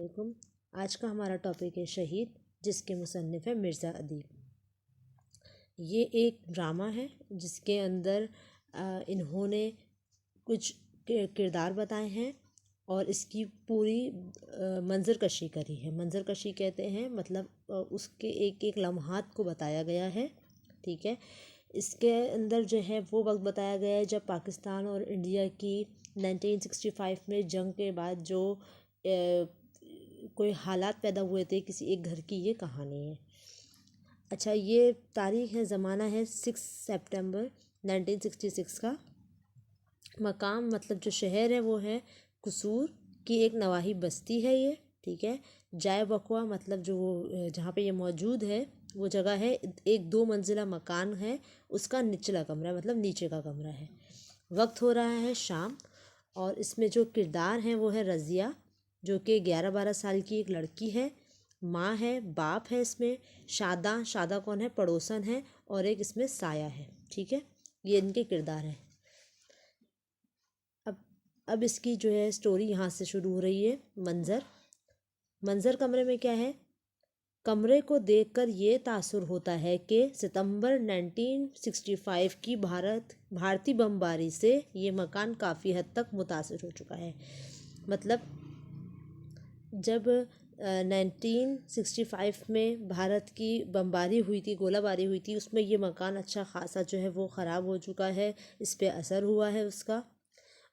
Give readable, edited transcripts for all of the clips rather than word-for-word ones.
علیکم۔ آج کا ہمارا ٹاپک ہے شہید، جس کے مصنف ہے مرزا ادیب۔ یہ ایک ڈرامہ ہے جس کے اندر انہوں نے کچھ کردار بتائے ہیں اور اس کی پوری منظر کشی کری ہے۔ منظر کشی کہتے ہیں مطلب اس کے ایک ایک لمحات کو بتایا گیا ہے، ٹھیک ہے۔ اس کے اندر جو ہے وہ وقت بتایا گیا ہے جب پاکستان اور انڈیا کی 1965 میں جنگ کے بعد جو کوئی حالات پیدا ہوئے تھے کسی ایک گھر کی، یہ کہانی ہے۔ اچھا، یہ تاریخ ہے، زمانہ ہے 6 سپٹمبر 1966 کا۔ مقام مطلب جو شہر ہے وہ ہے قصور کی ایک نواحی بستی ہے یہ، ٹھیک ہے۔ جائے وقوع مطلب جو جہاں پہ یہ موجود ہے وہ جگہ ہے، ایک 2 منزلہ مکان ہے، اس کا نچلا کمرہ مطلب نیچے کا کمرہ ہے۔ وقت ہو رہا ہے شام، اور اس میں جو کردار ہیں وہ ہے رضیہ، جو کہ 11-12 سال کی ایک لڑکی ہے، ماں ہے، باپ ہے اس میں، شاداں کون ہے، پڑوسن ہے، اور ایک اس میں سایہ ہے، ٹھیک ہے۔ یہ ان کے کردار ہیں۔ اب اس کی جو ہے سٹوری یہاں سے شروع ہو رہی ہے۔ منظر کمرے میں کیا ہے؟ کمرے کو دیکھ کر یہ تاثر ہوتا ہے کہ ستمبر 1965 کی بھارتی بمباری سے یہ مکان کافی حد تک متاثر ہو چکا ہے۔ مطلب جب 1965 میں بھارت کی بمباری ہوئی تھی، گولہ باری ہوئی تھی، اس میں یہ مکان اچھا خاصا جو ہے وہ خراب ہو چکا ہے، اس پہ اثر ہوا ہے اس کا۔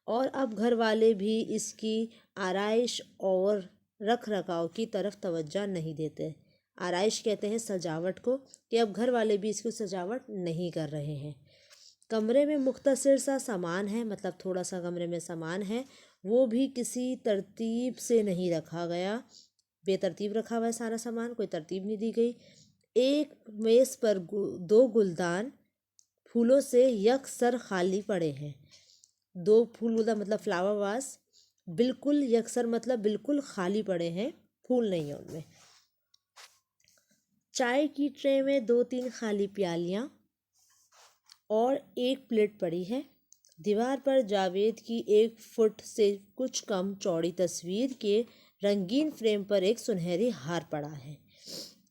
اور اب گھر والے بھی اس کی آرائش اور رکھ رکھاؤ کی طرف توجہ نہیں دیتے۔ آرائش کہتے ہیں سجاوٹ کو، کہ اب گھر والے بھی اس کی سجاوٹ نہیں کر رہے ہیں۔ کمرے میں مختصر سا سامان ہے، مطلب تھوڑا سا کمرے میں سامان ہے، وہ بھی کسی ترتیب سے نہیں رکھا گیا، بے ترتیب رکھا ہوا ہے سارا سامان، کوئی ترتیب نہیں دی گئی۔ ایک میز پر 2 گلدان پھولوں سے یکسر خالی پڑے ہیں۔ 2 پھول مطلب فلاور واس بالکل یکسر مطلب بالکل خالی پڑے ہیں، پھول نہیں ہیں ان میں۔ چائے کی ٹرے میں 2-3 خالی پیالیاں اور ایک پلیٹ پڑی ہے۔ دیوار پر جاوید کی 1 فٹ سے کچھ کم چوڑی تصویر کے رنگین فریم پر ایک سنہری ہار پڑا ہے۔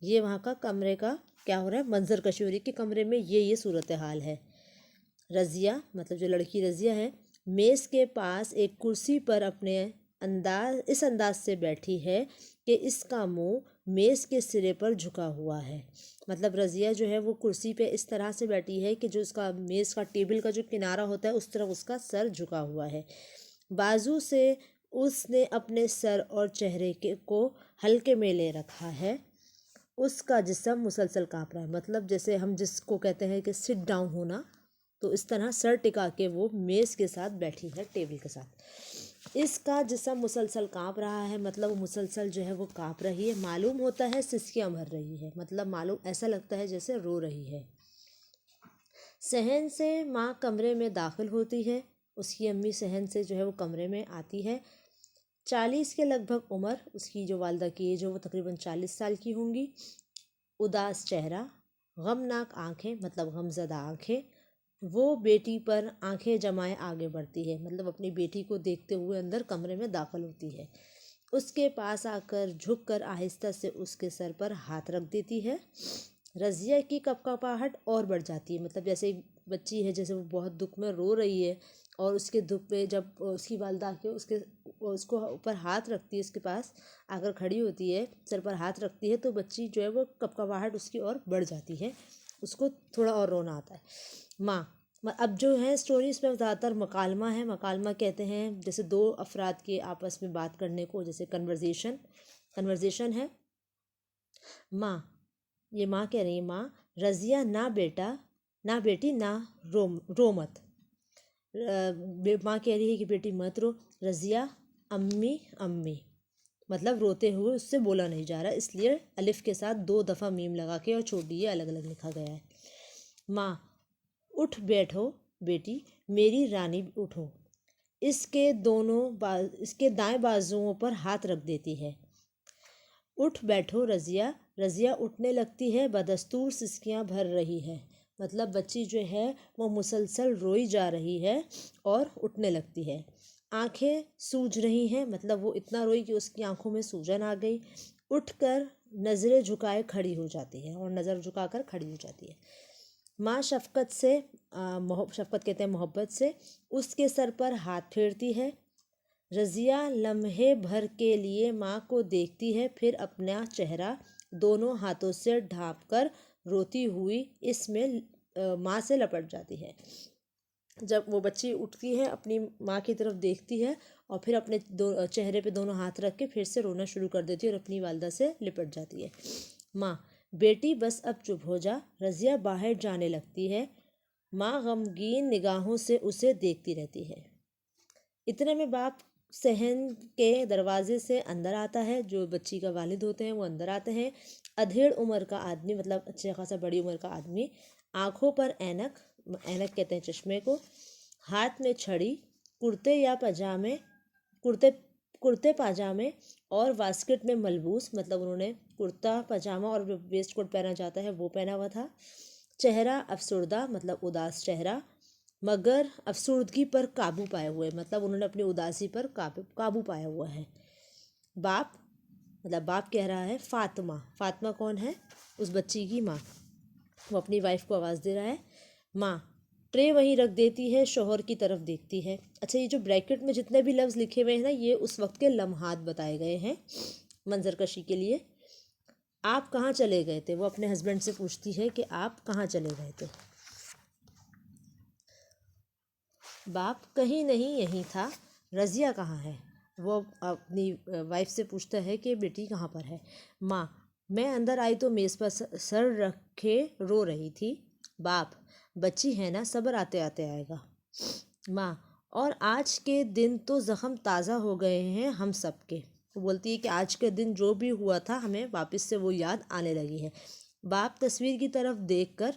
یہ وہاں کا کمرے کا کیا ہو رہا ہے، منظر کشی ہو رہی ہے کہ کمرے میں یہ صورتحال ہے۔ رضیہ مطلب جو لڑکی رضیہ ہے، میز کے پاس ایک کرسی پر اس انداز سے بیٹھی ہے کہ اس کا منہ میز کے سرے پر جھکا ہوا ہے۔ مطلب رضیہ جو ہے وہ کرسی پہ اس طرح سے بیٹھی ہے کہ جو اس کا میز کا ٹیبل کا جو کنارہ ہوتا ہے اس طرف اس کا سر جھکا ہوا ہے۔ بازو سے اس نے اپنے سر اور چہرے کو ہلکے میں لے رکھا ہے۔ اس کا جسم مسلسل کانپ رہا ہے، مطلب جیسے ہم جس کو کہتے ہیں کہ سٹ ڈاؤن ہونا، تو اس طرح سر ٹکا کے وہ میز کے ساتھ بیٹھی ہے، ٹیبل کے ساتھ۔ اس کا جسم مسلسل کانپ رہا ہے، مطلب مسلسل جو ہے وہ کانپ رہی ہے، معلوم ہوتا ہے سسکیاں بھر رہی ہے، مطلب معلوم ایسا لگتا ہے جیسے رو رہی ہے۔ صحن سے ماں کمرے میں داخل ہوتی ہے، اس کی امی صحن سے جو ہے وہ کمرے میں آتی ہے۔ 40 کے لگ بھگ عمر اس کی، جو والدہ کی ایج ہے وہ تقریباً 40 سال کی ہوں گی۔ اداس چہرہ، غمناک آنکھیں مطلب غمزدہ آنکھیں۔ وہ بیٹی پر آنکھیں جمائے آگے بڑھتی ہے، مطلب اپنی بیٹی کو دیکھتے ہوئے اندر کمرے میں داخل ہوتی ہے۔ اس کے پاس آ کر جھک کر آہستہ سے اس کے سر پر ہاتھ رکھ دیتی ہے۔ رضیہ کی کپکپاہٹ اور بڑھ جاتی ہے، مطلب جیسے ایک بچی ہے، جیسے وہ بہت دکھ میں رو رہی ہے، اور اس کے دکھ پہ جب اس کی والدہ آ کے اس کو اوپر ہاتھ رکھتی ہے، اس کے پاس آ کر کھڑی ہوتی ہے، سر پر ہاتھ رکھتی ہے، تو بچی جو ہے وہ کپکپاہٹ اس کی اور بڑھ جاتی ہے، اس کو تھوڑا اور رونا آتا ہے۔ ماں اب جو ہے سٹوری اس میں زیادہ تر مکالمہ ہے۔ مکالمہ کہتے ہیں جیسے 2 افراد کے آپس میں بات کرنے کو، جیسے کنورزیشن ہے۔ ماں، یہ ماں کہہ رہی ہے، ماں رضیہ نہ بیٹی نہ رو مت۔ ماں کہہ رہی ہے کہ بیٹی مت رو۔ رضیہ امی امی، مطلب روتے ہوئے اس سے بولا نہیں جا رہا، اس لیے الف کے ساتھ 2 دفعہ میم لگا کے اور چھوٹی یہ الگ الگ لکھا گیا ہے۔ ماں اٹھ بیٹھو بیٹی میری رانی اٹھو۔ اس کے دائیں بازوؤں پر ہاتھ رکھ دیتی ہے۔ اٹھ بیٹھو رضیہ اٹھنے لگتی ہے، بدستور سسکیاں بھر رہی ہے، مطلب بچی جو ہے وہ مسلسل روئی جا رہی ہے اور اٹھنے لگتی ہے۔ آنکھیں سوج رہی ہیں، مطلب وہ اتنا روئی کہ اس کی آنکھوں میں سوجن آ گئی۔ اٹھ کر نظریں جھکائے کھڑی ہو جاتی ہے، اور نظر جھکا کر کھڑی ہو جاتی ہے۔ ماں شفقت سے شفقت کہتے ہیں محبت سے اس کے سر پر ہاتھ پھیرتی ہے۔ رضیہ لمحے بھر کے لیے ماں کو دیکھتی ہے، پھر اپنا چہرہ دونوں ہاتھوں سے ڈھانپ کر روتی ہوئی اس میں ماں سے لپٹ جاتی ہے۔ جب وہ بچی اٹھتی ہے، اپنی ماں کی طرف دیکھتی ہے اور پھر اپنے چہرے پہ دونوں ہاتھ رکھ کے پھر سے رونا شروع کر دیتی ہے اور اپنی والدہ سے لپٹ جاتی ہے۔ ماں: بیٹی بس اب چپ ہو جا۔ رضیہ باہر جانے لگتی ہے۔ ماں غمگین نگاہوں سے اسے دیکھتی رہتی ہے۔ اتنے میں باپ صحن کے دروازے سے اندر آتا ہے، جو بچی کا والد ہوتے ہیں وہ اندر آتے ہیں۔ ادھیڑ عمر کا آدمی، مطلب اچھے خاصا بڑی عمر کا آدمی، آنکھوں پر اینک کہتے ہیں چشمے کو، ہاتھ میں چھڑی، کرتے پاجامے اور واسکٹ میں ملبوس، مطلب انہوں نے کرتا پاجامہ اور ویسٹ کوٹ پہنا جاتا ہے وہ پہنا ہوا تھا۔ چہرہ افسردہ، مطلب اداس چہرہ، مگر افسردگی پر قابو پائے ہوئے، مطلب انہوں نے اپنی اداسی پر قابو پایا ہوا ہے۔ باپ کہہ رہا ہے فاطمہ کون ہے؟ اس بچی کی ماں۔ وہ اپنی وائف کو آواز دے رہا ہے۔ ماں ٹرے وہیں رکھ دیتی ہے، شوہر کی طرف دیکھتی ہے۔ اچھا، یہ جو بریکٹ میں جتنے بھی لفظ لکھے ہوئے ہیں نا، یہ اس وقت کے لمحات بتائے گئے ہیں منظر کشی کے لیے۔ آپ کہاں چلے گئے تھے؟ وہ اپنے ہسبینڈ سے پوچھتی ہے کہ آپ کہاں چلے گئے تھے؟ باپ: کہیں نہیں، یہیں تھا۔ رضیہ کہاں ہے؟ وہ اپنی وائف سے پوچھتا ہے کہ بیٹی کہاں پر ہے؟ ماں: میں اندر آئی تو میز پر سر رکھے رو رہی تھی۔ باپ: بچی ہے نا، صبر آتے آتے آئے گا۔ ماں: اور آج کے دن تو زخم تازہ ہو گئے ہیں ہم سب کے۔ وہ بولتی ہے کہ آج کے دن جو بھی ہوا تھا ہمیں واپس سے وہ یاد آنے لگی ہے۔ باپ تصویر کی طرف دیکھ کر: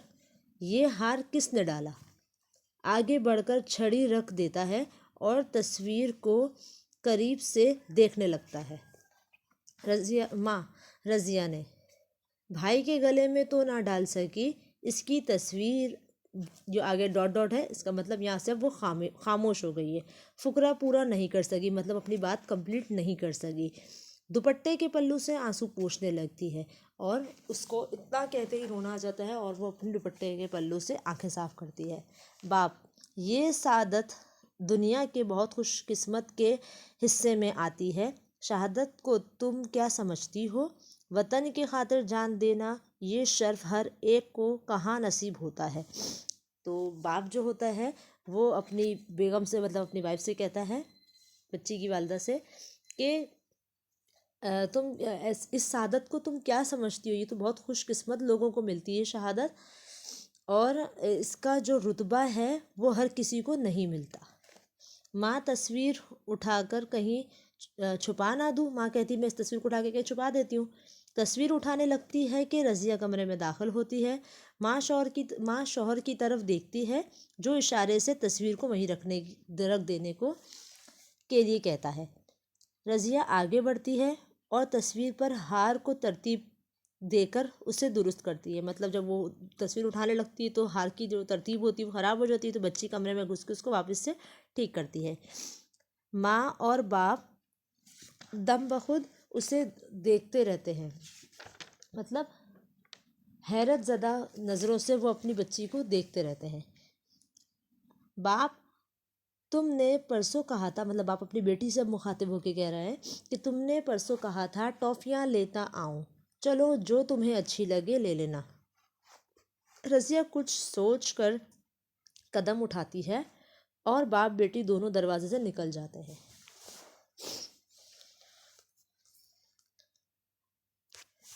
یہ ہار کس نے ڈالا؟ آگے بڑھ کر چھڑی رکھ دیتا ہے اور تصویر کو قریب سے دیکھنے لگتا ہے۔ ماں: رضیہ نے۔ بھائی کے گلے میں تو نہ ڈال سکی۔ اس کی تصویر، جو آگے ڈاٹ ڈاٹ ہے، اس کا مطلب یہاں سے وہ خاموش ہو گئی ہے، فقرہ پورا نہیں کر سکی، مطلب اپنی بات کمپلیٹ نہیں کر سکی۔ دوپٹے کے پلو سے آنسو پوچھنے لگتی ہے، اور اس کو اتنا کہتے ہی رونا آ جاتا ہے اور وہ اپنے دوپٹے کے پلو سے آنکھیں صاف کرتی ہے۔ باپ: یہ سعادت دنیا کے بہت خوش قسمت کے حصے میں آتی ہے۔ شہادت کو تم کیا سمجھتی ہو؟ وطن کی خاطر جان دینا، یہ شرف ہر ایک کو کہاں نصیب ہوتا ہے۔ تو باپ جو ہوتا ہے وہ اپنی بیگم سے، مطلب اپنی وائف سے کہتا ہے، بچی کی والدہ سے، کہ تم اس سعادت کو تم کیا سمجھتی ہو؟ یہ تو بہت خوش قسمت لوگوں کو ملتی ہے شہادت، اور اس کا جو رتبہ ہے وہ ہر کسی کو نہیں ملتا۔ ماں تصویر اٹھا کر کہیں چھپا نہ دوں؟ ماں کہتی میں اس تصویر کو اٹھا کے کہیں چھپا دیتی ہوں۔ تصویر اٹھانے لگتی ہے کہ رضیہ کمرے میں داخل ہوتی ہے۔ ماں شوہر کی طرف دیکھتی ہے، جو اشارے سے تصویر کو وہیں رکھ دینے کے لیے کہتا ہے۔ رضیہ آگے بڑھتی ہے اور تصویر پر ہار کو ترتیب دے کر اسے درست کرتی ہے، مطلب جب وہ تصویر اٹھانے لگتی ہے تو ہار کی جو ترتیب ہوتی ہے وہ خراب ہو جاتی ہے، تو بچی کمرے میں گھس کے اس کو واپس سے ٹھیک کرتی ہے۔ ماں اور باپ دم بخود اسے دیکھتے رہتے ہیں، مطلب حیرت زدہ نظروں سے وہ اپنی بچی کو دیکھتے رہتے ہیں۔ باپ: تم نے پرسوں کہا تھا، مطلب باپ اپنی بیٹی سے مخاطب ہو کے کہہ رہا ہے کہ تم نے پرسوں کہا تھا ٹافیاں لیتا آؤں، چلو جو تمہیں اچھی لگے لے لینا۔ رضیہ کچھ سوچ کر قدم اٹھاتی ہے اور باپ بیٹی دونوں دروازے سے نکل جاتے ہیں۔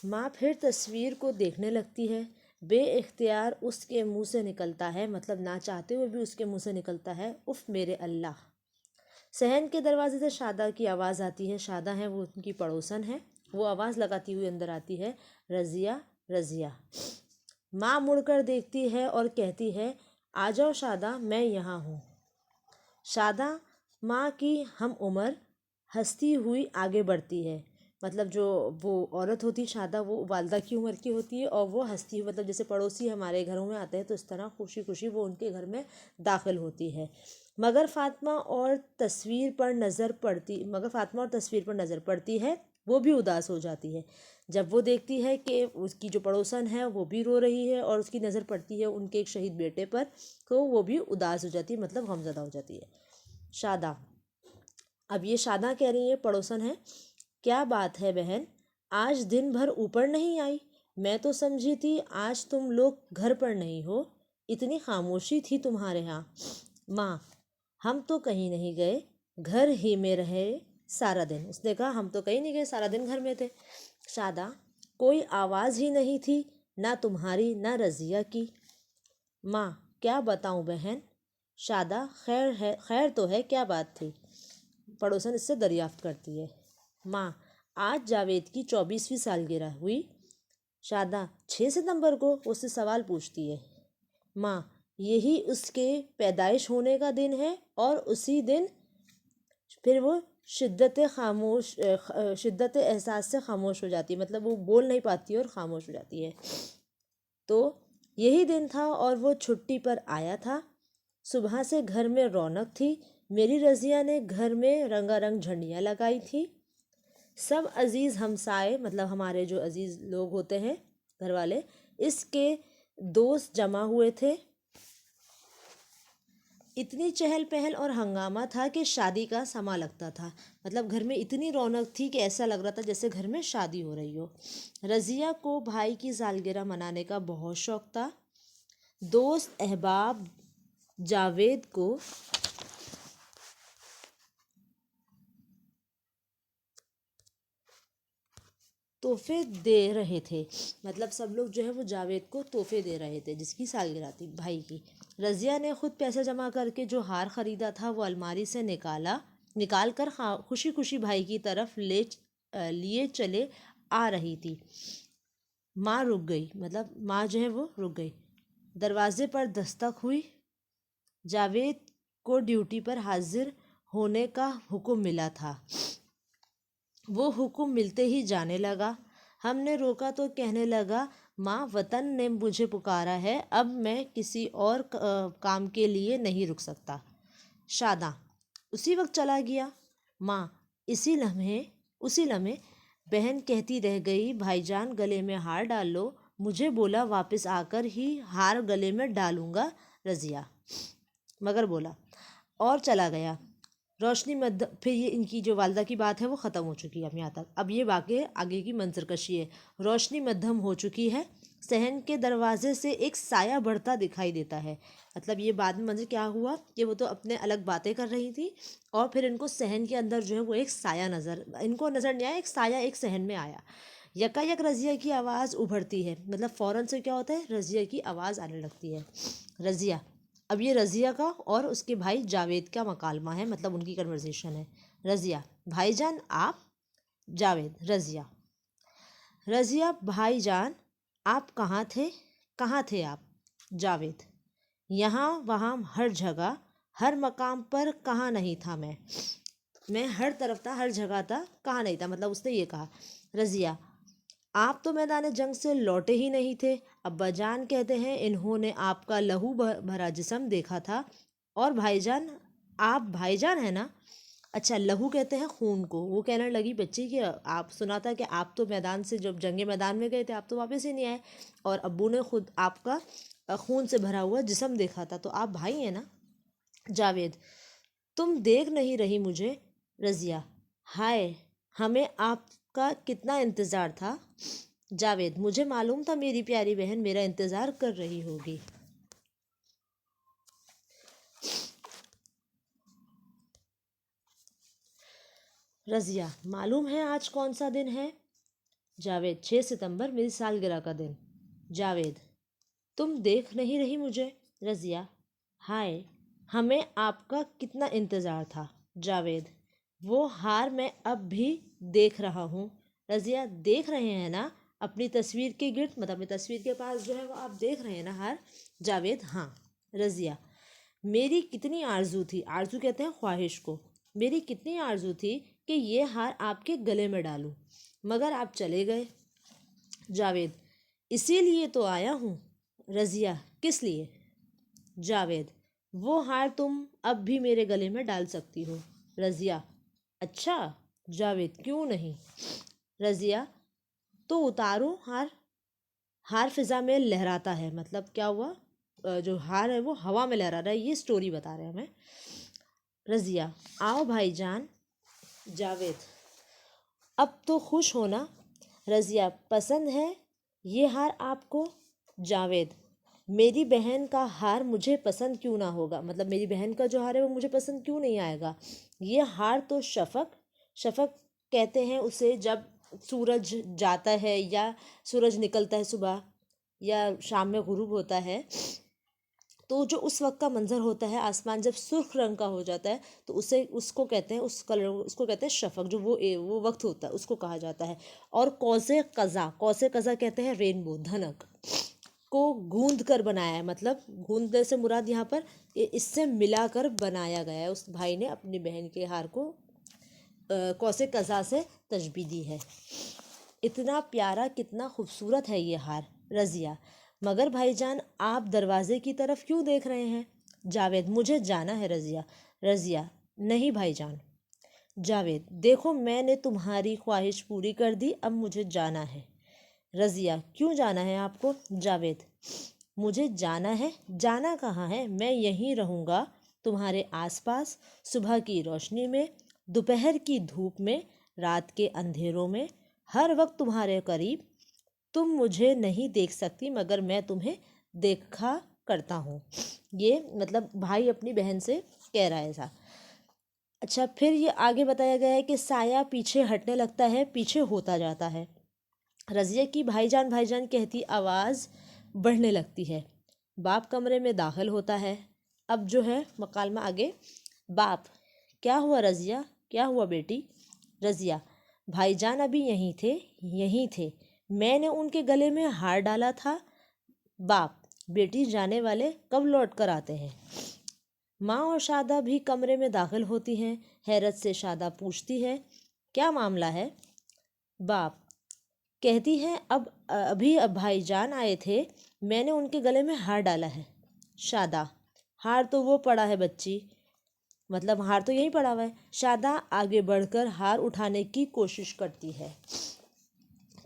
ماں پھر تصویر کو دیکھنے لگتی ہے۔ بے اختیار اس کے منہ سے نکلتا ہے، مطلب نہ چاہتے ہوئے بھی اس کے منہ سے نکلتا ہے، اف میرے اللہ۔ صحن کے دروازے سے شادہ کی آواز آتی ہے۔ شادہ ہیں، وہ ان کی پڑوسن ہے، وہ آواز لگاتی ہوئی اندر آتی ہے، رضیہ رضیہ۔ ماں مڑ کر دیکھتی ہے اور کہتی ہے، آ جاؤ شادہ، میں یہاں ہوں۔ شادہ، ماں کی ہم عمر، ہنستی ہوئی آگے بڑھتی ہے۔ مطلب جو وہ عورت ہوتی ہے شادہ وہ والدہ کی عمر کی ہوتی ہے، اور وہ ہنستی مطلب جیسے پڑوسی ہمارے گھروں میں آتے ہیں تو اس طرح خوشی خوشی وہ ان کے گھر میں داخل ہوتی ہے۔ مگر فاطمہ اور تصویر پر نظر پڑتی ہے، وہ بھی اداس ہو جاتی ہے جب وہ دیکھتی ہے کہ اس کی جو پڑوسن ہے وہ بھی رو رہی ہے، اور اس کی نظر پڑتی ہے ان کے ایک شہید بیٹے پر، تو وہ بھی اداس ہو جاتی ہے، مطلب غمزدہ ہو جاتی ہے۔ شادہ، اب یہ شادہ کہہ رہی ہے پڑوسن ہے، کیا بات ہے بہن، آج دن بھر اوپر نہیں آئی؟ میں تو سمجھی تھی آج تم لوگ گھر پر نہیں ہو، اتنی خاموشی تھی تمہارے ہاں۔ ماں، ہم تو کہیں نہیں گئے، گھر ہی میں رہے سارا دن۔ اس نے کہا ہم تو کہیں نہیں گئے، سارا دن گھر میں تھے۔ شادہ، کوئی آواز ہی نہیں تھی، نہ تمہاری نہ رضیہ کی۔ ماں، کیا بتاؤں بہن۔ شادہ، خیر تو ہے، کیا بات تھی؟ پڑوسن اس سے دریافت کرتی ہے۔ ماں، آج جاوید کی 24ویں سالگرہ ہوئی۔ شادہ، 6 ستمبر کو؟ اس سے سوال پوچھتی ہے۔ ماں، یہی اس کے پیدائش ہونے کا دن ہے، اور اسی دن پھر وہ شدت احساس سے خاموش ہو جاتی ہے، مطلب وہ بول نہیں پاتی اور خاموش ہو جاتی ہے۔ تو یہی دن تھا اور وہ چھٹی پر آیا تھا۔ صبح سے گھر میں رونق تھی، میری رضیہ نے گھر میں رنگا رنگ جھنڈیاں لگائی تھی۔ سب عزیز ہمسائے، مطلب ہمارے جو عزیز لوگ ہوتے ہیں گھر والے، اس کے دوست جمع ہوئے تھے۔ اتنی چہل پہل اور ہنگامہ تھا کہ شادی کا سماں لگتا تھا، مطلب گھر میں اتنی رونق تھی کہ ایسا لگ رہا تھا جیسے گھر میں شادی ہو رہی ہو۔ رضیہ کو بھائی کی سالگرہ منانے کا بہت شوق تھا۔ دوست احباب جاوید کو تحفے دے رہے تھے، مطلب سب لوگ جو ہے وہ جاوید کو تحفے دے رہے تھے جس کی سالگرہ تھی بھائی کی۔ رضیہ نے خود پیسے جمع کر کے جو ہار خریدا تھا وہ الماری سے نکال کر خوشی خوشی بھائی کی طرف لیے چلے آ رہی تھی۔ ماں رک گئی، مطلب ماں جو ہے وہ رک گئی۔ دروازے پر دستک ہوئی۔ جاوید کو ڈیوٹی پر حاضر ہونے کا حکم ملا تھا۔ وہ حکم ملتے ہی جانے لگا۔ ہم نے روکا تو کہنے لگا، ماں، وطن نے مجھے پکارا ہے، اب میں کسی اور کام کے لیے نہیں رک سکتا۔ شادہ، اسی وقت چلا گیا؟ ماں، اسی لمحے بہن کہتی رہ گئی، بھائی جان گلے میں ہار ڈال لو، مجھے بولا واپس آ کر ہی ہار گلے میں ڈالوں گا رضیہ، مگر بولا اور چلا گیا۔ روشنی پھر یہ ان کی جو والدہ کی بات ہے وہ ختم ہو چکی ہے اب یہاں تک۔ اب یہ واقعہ آگے کی منظر کشی ہے۔ روشنی مدھم ہو چکی ہے، صحن کے دروازے سے ایک سایہ بڑھتا دکھائی دیتا ہے۔ مطلب یہ بعد میں منظر کیا ہوا کہ وہ تو اپنے الگ باتیں کر رہی تھی، اور پھر ان کو صحن کے اندر جو ہے وہ ایک سایہ ان کو نظر نہیں آیا، ایک سایہ ایک صحن میں آیا۔ یک رضیہ کی آواز ابھرتی ہے، مطلب فوراً سے کیا ہوتا ہے، رضیہ کی آواز آنے لگتی ہے۔ رضیہ، اب یہ رضیہ کا اور اس کے بھائی جاوید کا مکالمہ ہے، مطلب ان کی کنورزیشن ہے۔ رضیہ، بھائی جان آپ؟ جاوید، رضیہ، بھائی جان آپ کہاں تھے آپ؟ جاوید، یہاں وہاں ہر جگہ ہر مقام پر کہاں نہیں تھا میں ہر طرف تھا، ہر جگہ تھا، کہاں نہیں تھا، مطلب اس نے یہ کہا۔ رضیہ، آپ تو میدان جنگ سے لوٹے ہی نہیں تھے، ابا جان کہتے ہیں انہوں نے آپ کا لہو بھرا جسم دیکھا تھا، اور بھائی جان، آپ بھائی جان ہیں نا؟ اچھا، لہو کہتے ہیں خون کو۔ وہ کہنے لگی بچی کہ آپ سنا تھا کہ آپ تو میدان سے جب جنگ میدان میں گئے تھے آپ تو واپس ہی نہیں آئے، اور ابو نے خود آپ کا خون سے بھرا ہوا جسم دیکھا تھا، تو آپ بھائی ہیں نا؟ جاوید، تم دیکھ نہیں رہی مجھے؟ رضیہ، ہائے، ہمیں آپ کا کتنا انتظار تھا۔ جاوید، مجھے معلوم تھا میری پیاری بہن میرا انتظار کر رہی ہوگی۔ رضیہ، معلوم ہے آج کون سا دن ہے؟ جاوید، 6 ستمبر میری سالگرہ کا دن۔ جاوید، تم دیکھ نہیں رہی مجھے؟ رضیہ، ہائے، ہمیں آپ کا کتنا انتظار تھا۔ جاوید، وہ ہار میں اب بھی دیکھ رہا ہوں۔ رضیہ، دیکھ رہے ہیں نا اپنی تصویر کے گرد، مطلب اپنی تصویر کے پاس جو ہے وہ آپ دیکھ رہے ہیں نا ہار؟ جاوید، ہاں۔ رضیہ، میری کتنی آرزو تھی، آرزو کہتے ہیں خواہش کو، میری کتنی آرزو تھی کہ یہ ہار آپ کے گلے میں ڈالوں۔ مگر آپ چلے گئے۔ جاوید: اسی لیے تو آیا ہوں۔ رضیہ: کس لیے؟ جاوید: وہ ہار تم اب بھی میرے گلے میں ڈال سکتی ہو۔ رضیہ: اچھا۔ جاوید: کیوں نہیں؟ رضیہ: تو اتارو ہار۔ ہار فضا میں لہراتا ہے، مطلب کیا ہوا، جو ہار ہے وہ ہوا میں لہرا رہا ہے، یہ سٹوری بتا رہے ہیں ہمیں۔ رضیہ: آؤ بھائی جان۔ جاوید: اب تو خوش ہونا۔ رضیہ: پسند ہے یہ ہار آپ کو؟ جاوید: میری بہن کا ہار مجھے پسند کیوں نہ ہوگا، مطلب میری بہن کا جو ہار ہے وہ مجھے پسند کیوں نہیں آئے گا؟ یہ ہار تو شفق کہتے ہیں اسے جب سورج جاتا ہے یا سورج نکلتا ہے صبح یا شام میں غروب ہوتا ہے، تو جو اس وقت کا منظر ہوتا ہے، آسمان جب سرخ رنگ کا ہو جاتا ہے تو اس کو کہتے ہیں، اس کلر اس کو کہتے ہیں شفق، جو وہ وقت ہوتا ہے اس کو کہا جاتا ہے۔ اور قوس قزح کہتے ہیں رینبو، دھنک کو گوندھ کر بنایا ہے، مطلب گوندنے سے مراد یہاں پر اس سے ملا کر بنایا گیا ہے۔ اس بھائی نے اپنی بہن کے ہار کو قوس قزح سے تشبیہ دی ہے۔ اتنا پیارا، کتنا خوبصورت ہے یہ ہار۔ رضیہ: مگر بھائی جان آپ دروازے کی طرف کیوں دیکھ رہے ہیں؟ جاوید: مجھے جانا ہے رضیہ۔ رضیہ: نہیں بھائی جان۔ جاوید: دیکھو میں نے تمہاری خواہش پوری کر دی، اب مجھے جانا ہے۔ رضیہ: کیوں جانا ہے آپ کو؟ جاوید: مجھے جانا ہے؟ جانا کہاں ہے، میں یہیں رہوں گا تمہارے آس پاس، صبح کی روشنی میں، دوپہر کی دھوپ میں، رات کے اندھیروں میں، ہر وقت تمہارے قریب۔ تم مجھے نہیں دیکھ سکتی مگر میں تمہیں دیکھا کرتا ہوں۔ یہ مطلب بھائی اپنی بہن سے کہہ رہا ہے ایسا۔ اچھا، پھر یہ آگے بتایا گیا ہے کہ سایہ پیچھے ہٹنے لگتا ہے، پیچھے ہوتا جاتا ہے۔ رضیہ کی بھائی جان کہتی آواز بڑھنے لگتی ہے۔ باپ کمرے میں داخل ہوتا ہے۔ اب جو ہے مکالمہ آگے۔ باپ: کیا ہوا رضیہ، کیا ہوا بیٹی؟ رضیہ: بھائی جان ابھی یہیں تھے، میں نے ان کے گلے میں ہار ڈالا تھا۔ باپ: بیٹی جانے والے کب لوٹ کر آتے ہیں؟ ماں اور شادہ بھی کمرے میں داخل ہوتی ہیں۔ حیرت سے شادہ پوچھتی ہے کیا معاملہ ہے؟ باپ: کہتی ہیں ابھی بھائی جان آئے تھے، میں نے ان کے گلے میں ہار ڈالا ہے۔ شادہ: ہار تو وہ پڑا ہے بچی، مطلب ہار تو یہیں پڑا ہوا ہے۔ شادہ آگے بڑھ کر ہار اٹھانے کی کوشش کرتی ہے،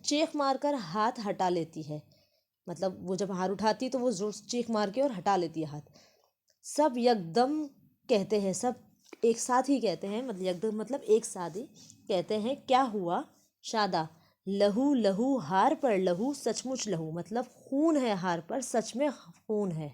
چیخ مار کر ہاتھ ہٹا لیتی ہے، مطلب وہ جب ہار اٹھاتی تو وہ زور سے چیخ مار کے اور ہٹا لیتی ہے ہاتھ۔ سب یکدم کہتے ہیں، سب ایک ساتھ ہی کہتے ہیں، مطلب یکدم مطلب ایک ساتھ ہی کہتے ہیں کیا ہوا؟ شادہ: لہو لہو ہار پر لہو، سچ مچ لہو، مطلب خون ہے ہار پر، سچ میں خون ہے۔